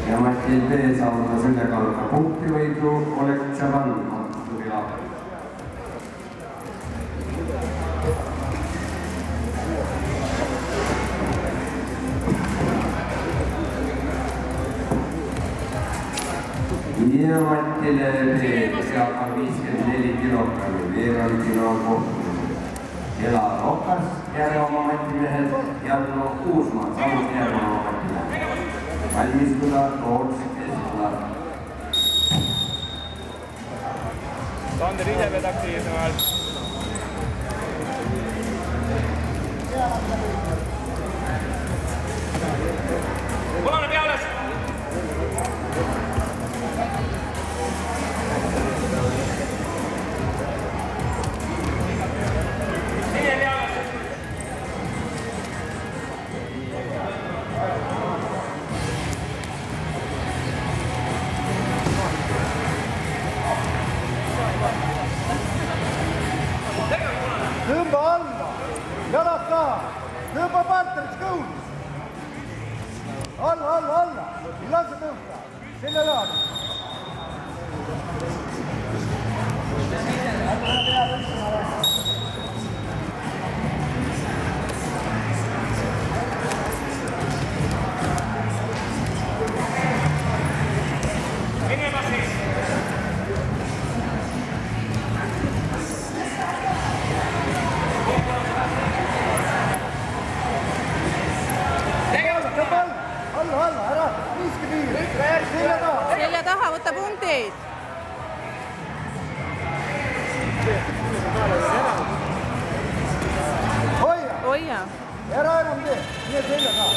ja Matil B saavutas ülekaaluka punktivõidu Oleg Tšaban Turilaab. Ja Matil B peab 54 kilogrammi veerandfinaal kohtumine. Ela Rokas järgama Matimehed, Jarno Uusmaa samuti järgama Matimehed. Valmistuda Toots Esla. Sander ise pead aktiivsemalt. Punane peales! Tõmba alla, jalad taha, tõmba partneris kõulis. Alla, ei lase tõmba, selle laadi. Selja taha, võta punktid. Hoia. Ära enam tee, nii selja taha.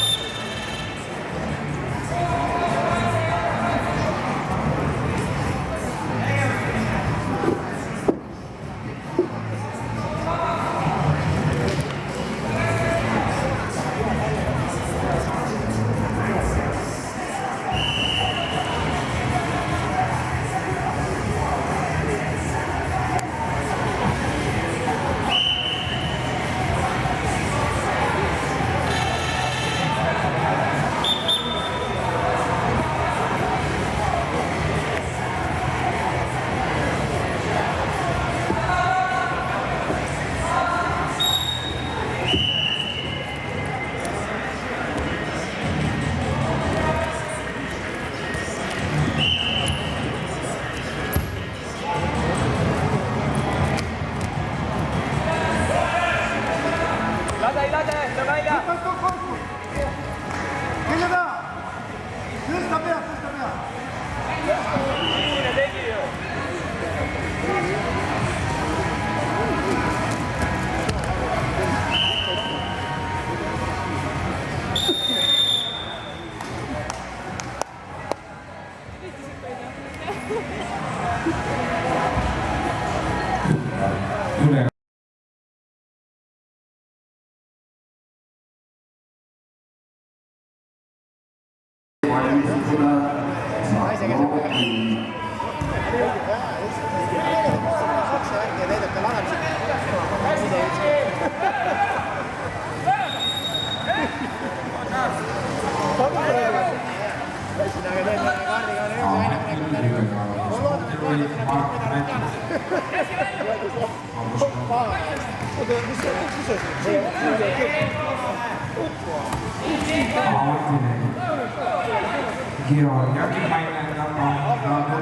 Georg Jackimainen ja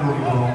Nurulko.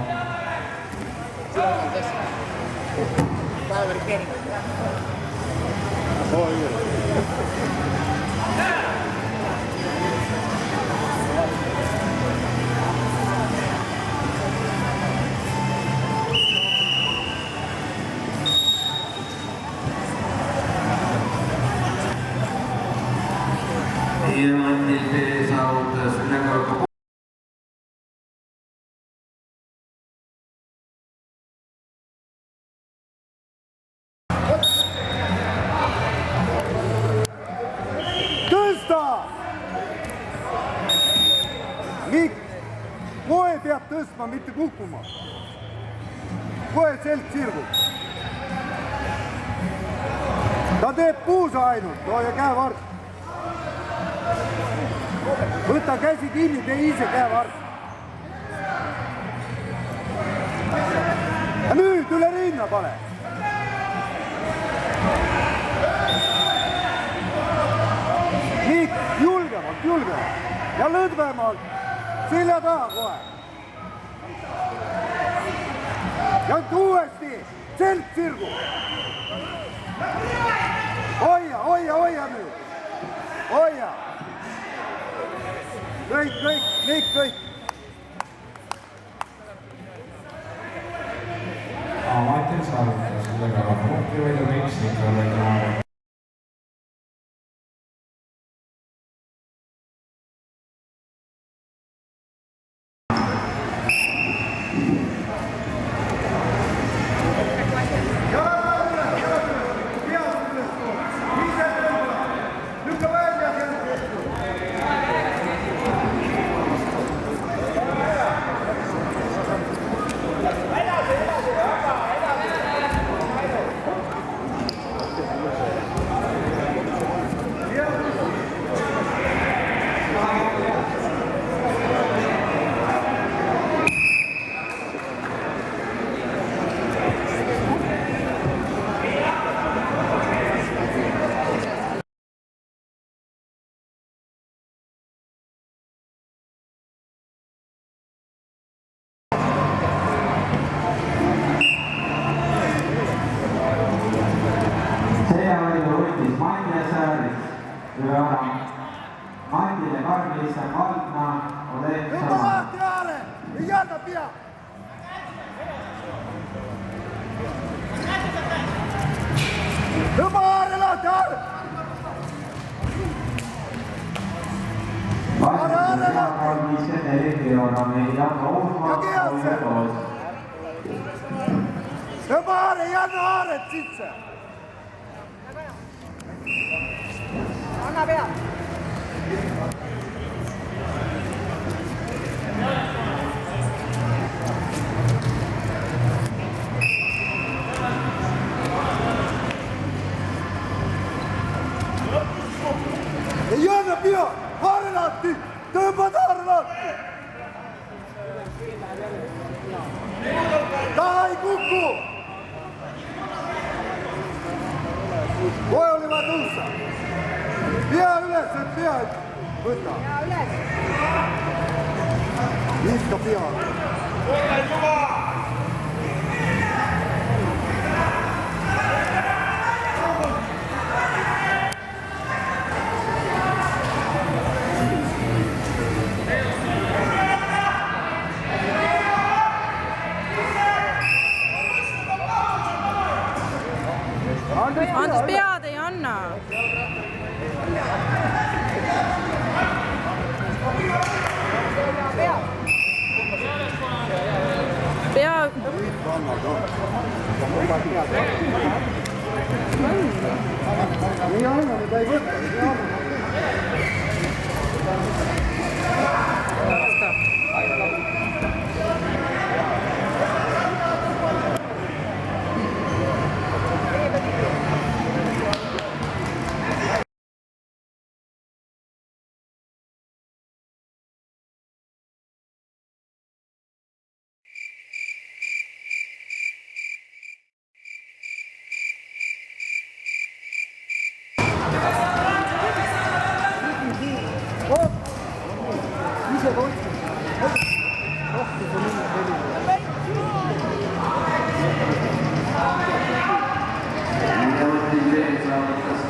Koe peab tõstma, mitte kukkuma. Koe selg sirgub. Ta teeb puusa ainult, ja käevart. võta käsi kinni, tee ise käevarg. ja nüüd üle rinna pane. nii, julgemalt ja lõdvemalt, selja taha kohe. ja uuesti, selg sirgu. hoia nüüd, hoia. kõik. Martin saavutas sellega punktivõidu Meksikoga. Martile Karl-Liisa Kaldna, Oleg Sama. Lahti haare, ei jäta pea. Tõmba haare lahti, haare. Karl-Liisa Karl-Liisa Televiona meile Roosma Tõmba haare, ei anna haaret sisse. Anna pea. Ei anna pea, haare lahti, tõmbad haare lahti. Taha ei kuku. Kohe oli vaja tõusta. Pea üles, et pea võtta. Pea üles. Viska pea. Andres pead ei anna. Pea. Ei anna, mida ei võtta, ei anna.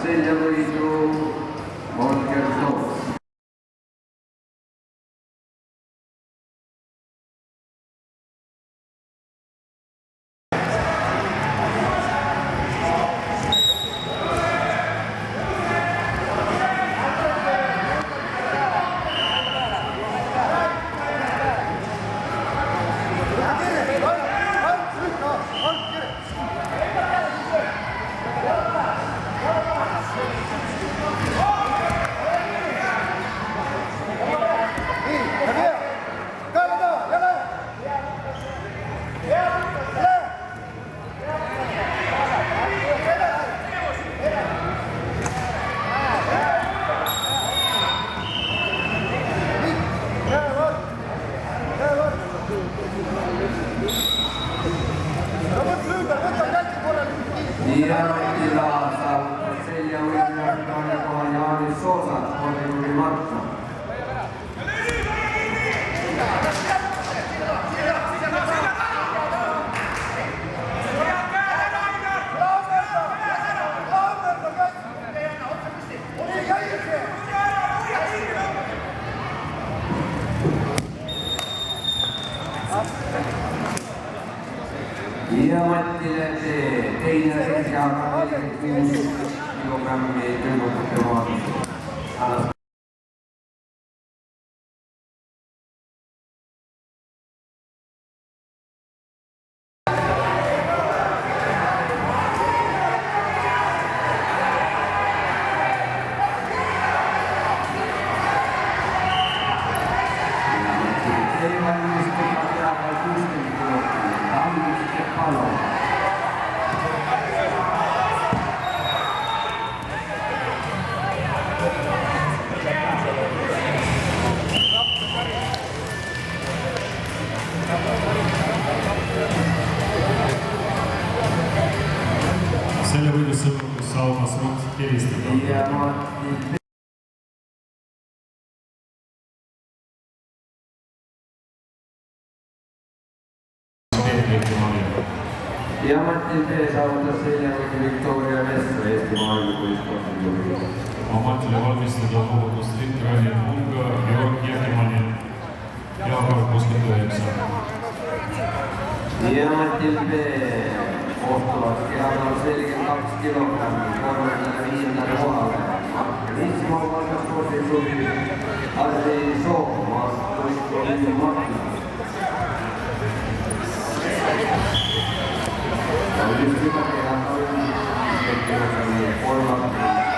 Seljavõidu Volker Soos. ja Matile teine 46 kilogrammi tüdrukute vaadus. Selle võidu sõlmukus saumas võiks helistada. Ja Martin ja Martin B. saavutas seljavõidu Victoria Vessel Eesti maailmakuispordi. Amatile valmistada vabadust Litvaania Unga Georg Jäkimani peakorv 69. Ja Martin B. kohtuvad kehadal 72 kilogrammi 35. kohale. Martinismo valkaspordi klubi Harri Soomas võistlusi Martin.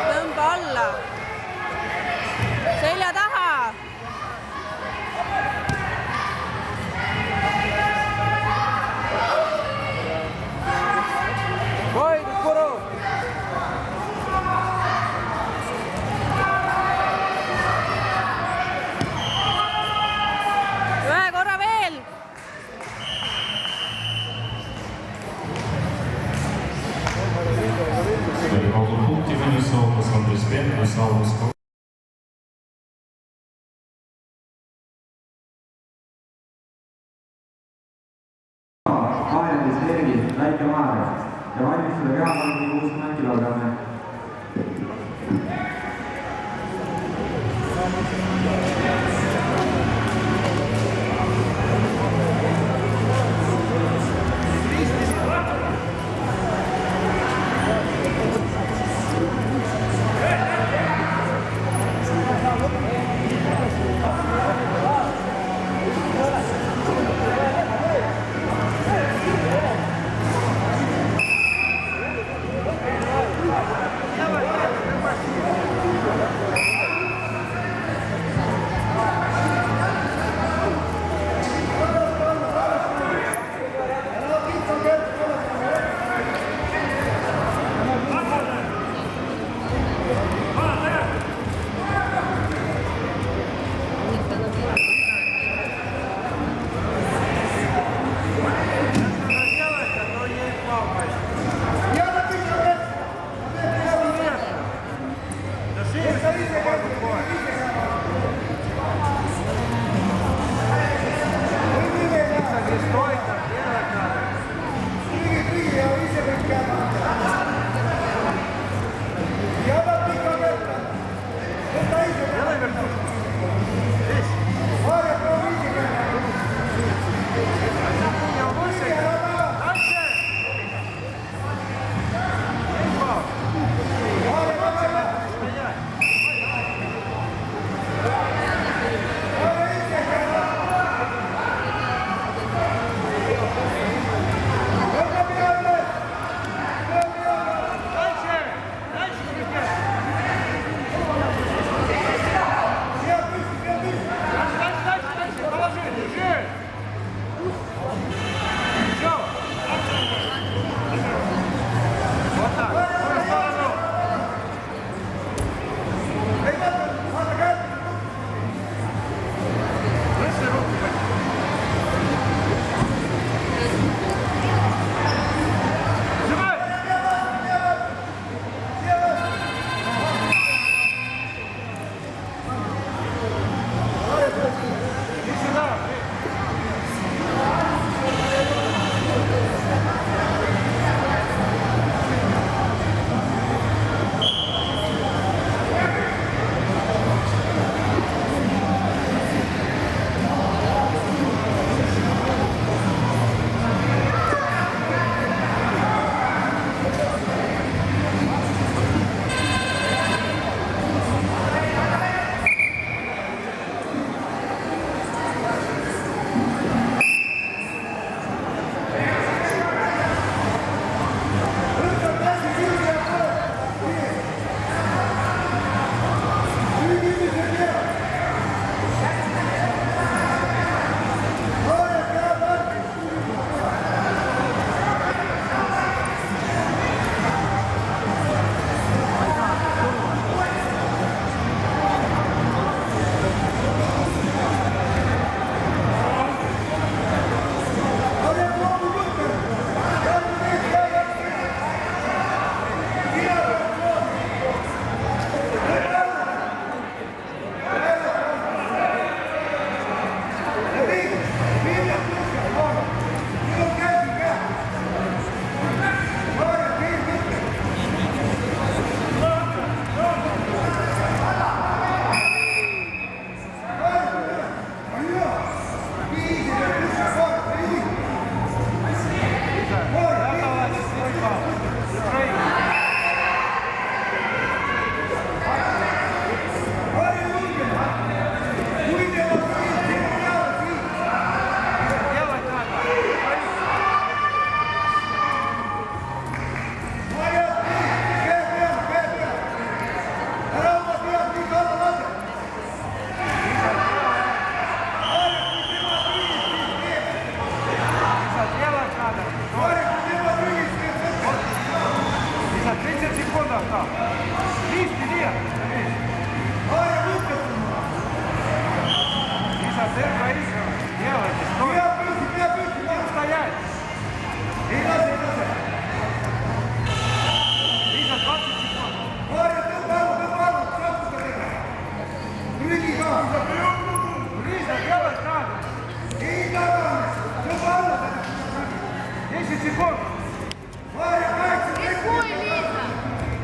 tõmba alla. Selja taha. Ühe korra veel. Selle kaudu punkti minus soovis Andres Venno saavutas Kaelandis Tergi, väike Maare ja valmistada peakorvi 60 kilogrammi.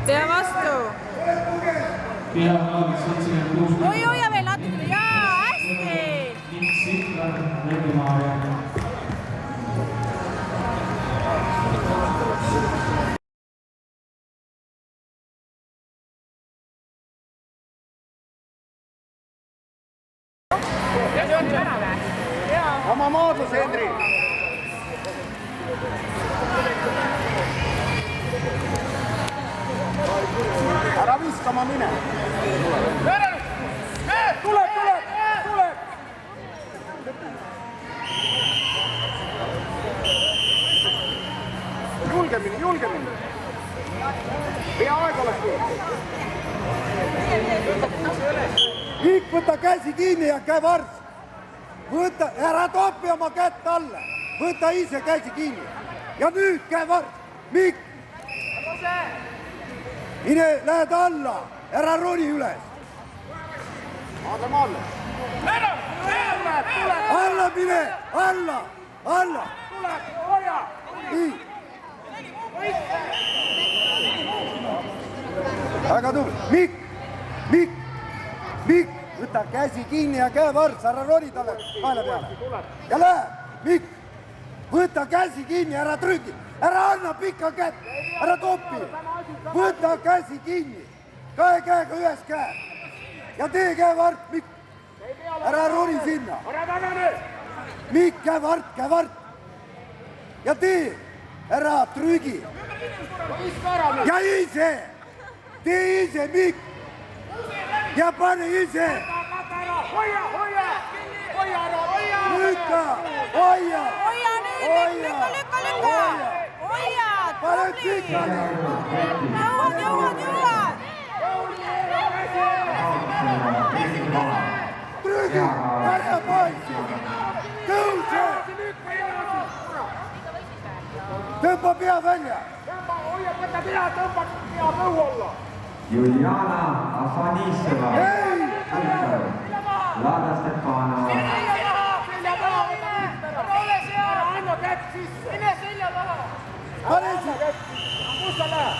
Tee vastu. Peavaag 76. Oi, hoia veel natuke. Jaa, hästi. Ning Siklar, Mägi-Maarja. Oma maadlus, Henri! Ära viskama mine! Tuleb! Julgemini! Peaaegu oleks Viik, võta käsi kinni ja käe vars! Võta, ära topi oma kätt alla! Võta ise käsi kinni! Ja nüüd käe vars! Mikk! Mine, lähed alla! Ära roni üles! Vaatame alla! Alla mine! Alla! Nii! Väga tubli! Mikk! Võta käsi kinni ja käe vars, ära roni talle kaela peale. Ja lähe, Mikk, võta käsi kinni, ära trügi, ära anna pikka kätt, ära topi. Võta käsi kinni, kahe käega ühes käe. Ja tee käevart, Mikk, ära roni sinna. Mikk, käevart. Ja tee, ära trügi. Ja ise, tee ise, Mikk. Ja pane ise! Hoia! Lükka! Hoia! Hoia nüüd! Lükka! Hoia! Pane tükka! Jõuad! Trügi! Ära poissi! Tõuse! Tõmba pea välja! Võta pea, tõmba pea põu alla! Juliana Afanisseva, Lada Stepanova. Anna kätt sisse! Mine selja taha! Pane siia! Kus sa lähed?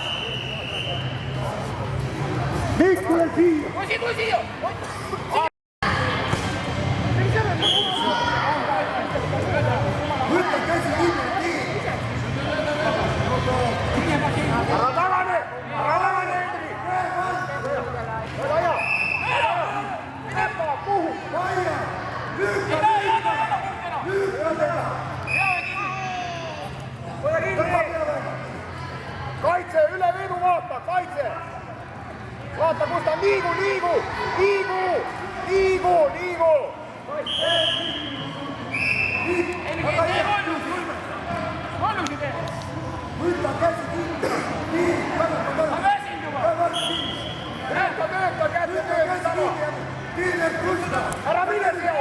Mikk, tule siia! Kusi! Võta käsi kinni! Ära tagane, Hendri! Kaitse, üle veedu vaata, kaitse! Vaata, kus ta liigu! Võta käsi kinni! Nii, Tööta, kätte tööta! Kiirelt kusta! Ära mine siia!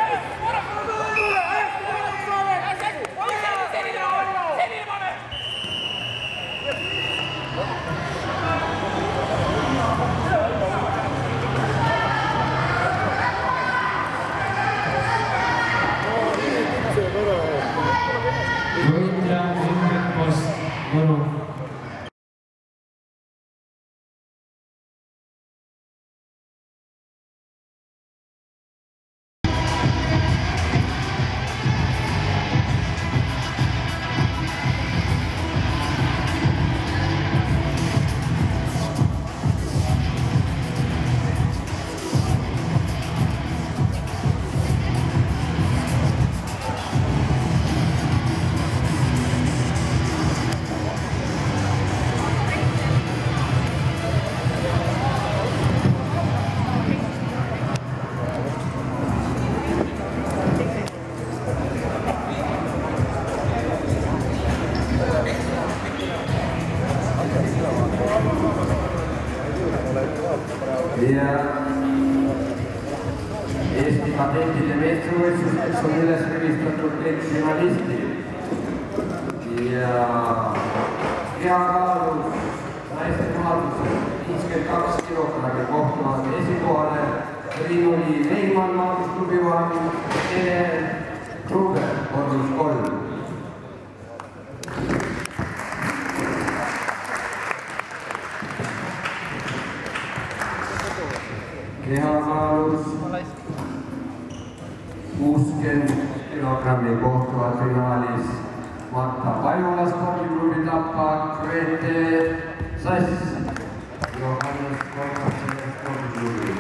üles rivistatud kõik finalistid ja kehakaalus naiste juhatuses 52 kilogrammi kohtuvad esikohale Triinu-Liin Neiman, maandusklubi juhataja, Ene Truber, kordus 3. Kehakaalus 60 kilogrammi kohtuvad finaalis Marta Pajula spordiklubi Tapa, Grete Sass, Johannes Korvasele spordiklubi.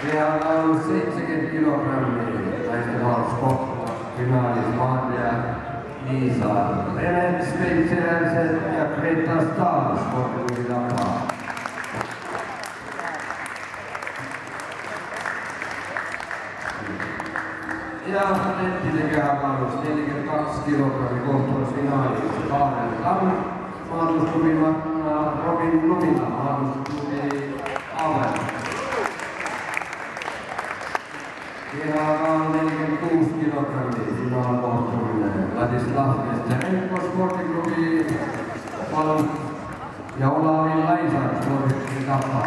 Kehakaalus 70 kilogrammi naiste mahus kohtuvad finaalis Maarja Liisa Reneks, Peitserelsen ja Greta Stahl spordiklubi Tapa. Ja nettide kehakaalus 42 kilogrammi kohtuvat finaalis Kaarel Tamm, maandusklubi Robin Lumina, maandusklubi Aavel. Kehakaal 46 kilogrammi finaalkohtumine Vladislav Nesterenko spordiklubi Palun ja Olavi Laisak spordiklubi Tapa.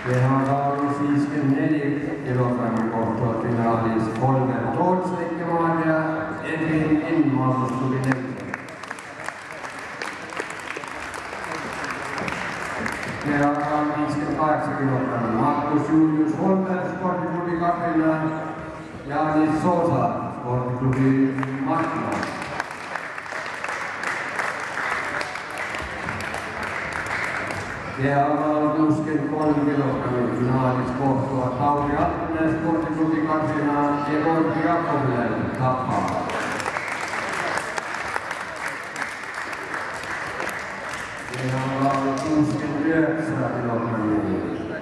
Kehakaalus 54 kilogrammi kohtuvat finaalis Holger Tootsleikemaan ja Edwin Inn, maandusklubi Nelson. Kehakaal 58 kilogrammi Markus Julius Holmer, spordiklubi Katrina, Jaanis Soosa, spordiklubi Markna. Kehakaal 63 kilogrammi finaalis kohtuvat Lauri Altinen, spordiklubi Katrina ja Koivi Jakovile Tapa. Kehakaal 69 kilogrammi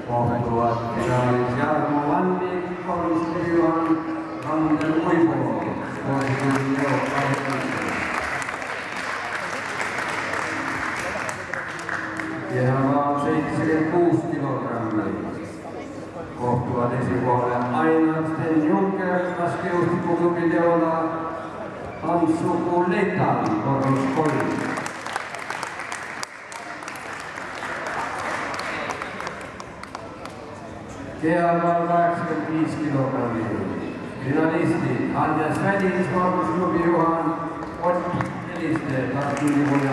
kohtuvat finaalis Jarmo Vanni, spordiklubi Juhan Randel Uibo, spordiklubi Joukka. Kehakaal 76 kilogrammi kohtuvat esikohale Ainar Sten Juncker, laskejuustikuklubi teolla Hans-Suku Letan, kordus 3. Kehakaal 85 kilogrammi finalistid Andres Vädis, maandusklubi Juhan Ott Eliste, laskejuustikuklubi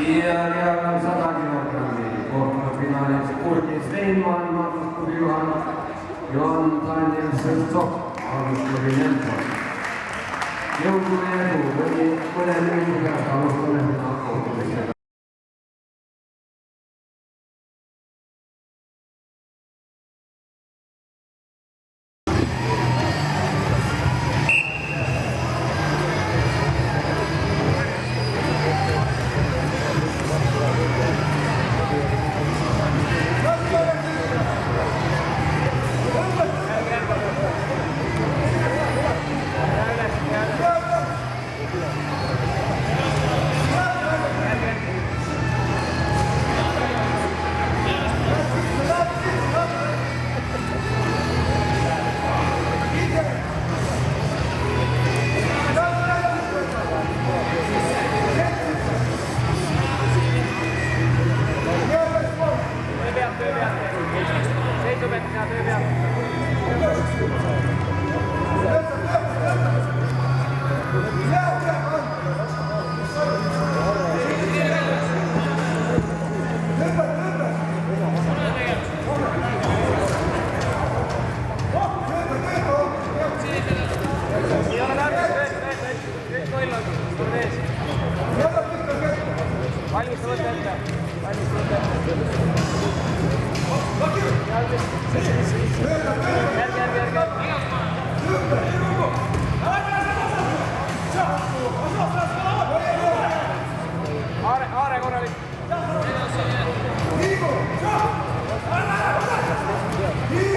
ja kehakaal 100 kilogrammi kohtuvat finaalis Kurtis Veinman, maandusklubi Juhan Johan Daniel Sõltsov, maandusklubi Nelson. Jõudu ja edu, mõne minuti pärast alustame kohtumistega. Aare korralik.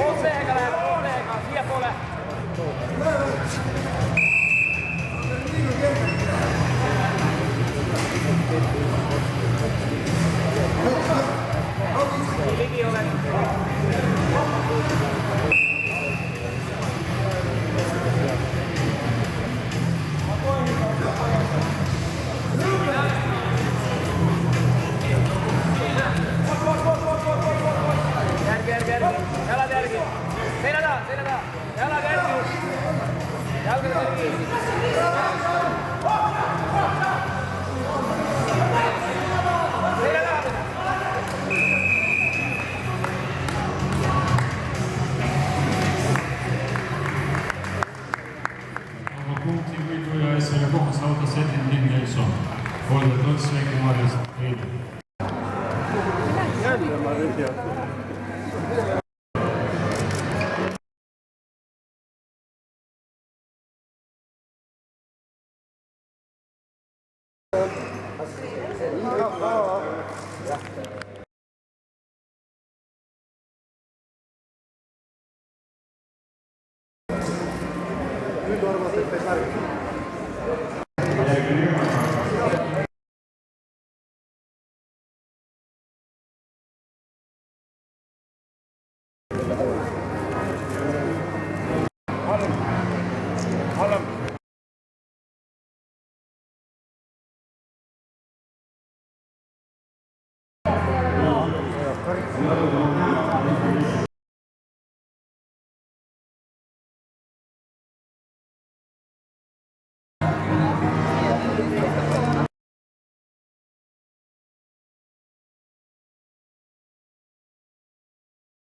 Otseega läheb, otseega, siiapoole. Õnneks Väike Maarjast Priidu. Jälle ma ei tea.